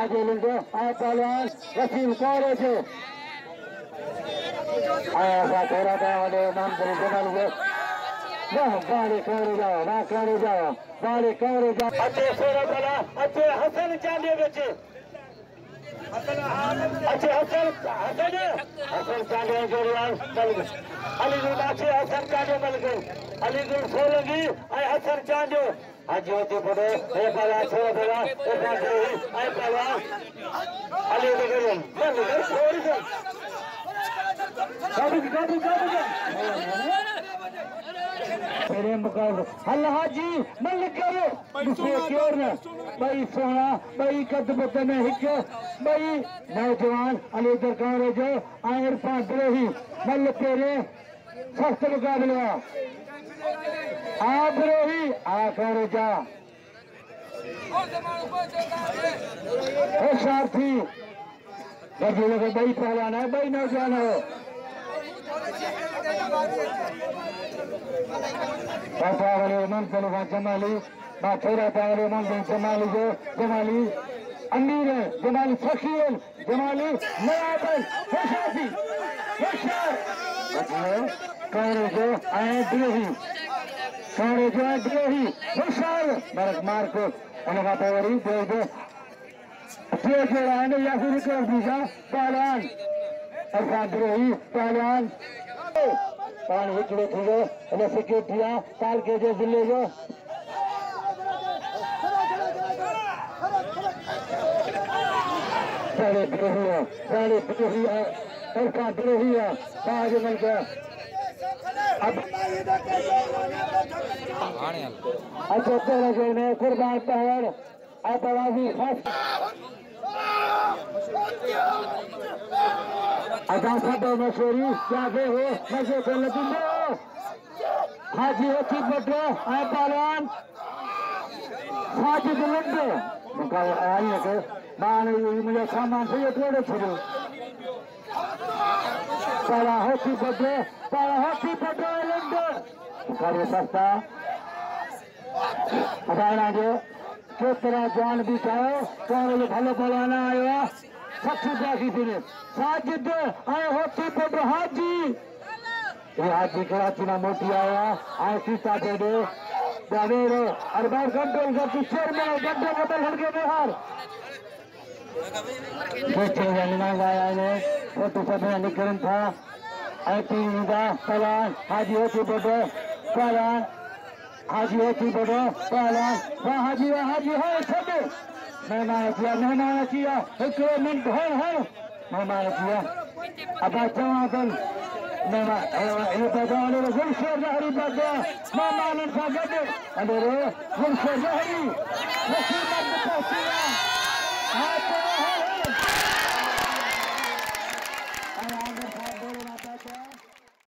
आगे लिंदो आए पहलवान वसीम कॉलेज आया सा थोड़ा सा वाले नाम से जमाल को वाह बारी करे जाओ ना करे जाओ बारी करे जाओ अच्छे सोरा वाला अच्छे हसन चांदी बच्चे अच्छे हसन चांदी जोड़ियां चल अलीगढ़ अच्छे हसन चांदी मिल गए अलीगढ़ सोलंगी आए हसन चांदी आज होते पड़े ये पहला छोड़ पहला ये पांच आए पहला अलीगढ़ मिल गए छोड़ दो कभी मेरे मुकाबले अल्लाह जी मलिक करो क्यों न भाई सोना भाई कदमत में हिक भाई नौजवान अली दरकार जो आयर पादरे ही मल तेरे सख्त मुकाबले आबरे ही आकर जा साथी भाई पहलवान है भाई नौजवान हो मन जमाली छोरा पावले मन जमाली जो जमाली अमीर है जमाली फकीर जमाली नयाबल जो आए द्रोही कौरे जो आए द्रोही होशियार बरक मार को पावरी दे दो जोड़ा या फिर पहलवान ऐसा द्रोही पहलवान पान हिचड़े थींदो इन सिक्योरिटी काल के जो जिले जो साढ़े द्रोही ऐसा द्रोही ताज मिल गया अच्छा तेरा जो ने कुर्बान पहर आवाजी खास अदा साडो मशहूरी क्या दे हो मजे को लगी हाजी होती बटो आए पहलवान हाजी बुलंदो मुकाबला आई है के बाण मुझे सामान से ये थोड़े छोड़ो पहला होती बटो लंदो मुकाबला सस्ता अदाना जो कितना जान भी चाहो कौन भलो पहलवाना आयो सच्ची बाकी थी साजिद आए होती बटो हाजी ये हाजी कराची में मोटी आया आए सीता दे दे दावेरो अरबार कंट्रोल का पिक्चर में गड्ढे बदल हल्के में हार पीछे जाना आया ने फोटो सब निकलन था आई तीन का पहलवान हाजी होती बटो पहलवान हाजी होती बटो पहलवान वाह हाजी है सब मेहमान किया एक मिनट है मेहमान किया अब चवादन गुलशेर जहरी बदा मेहमान का गड्ढे अरे गुलशेर जहरी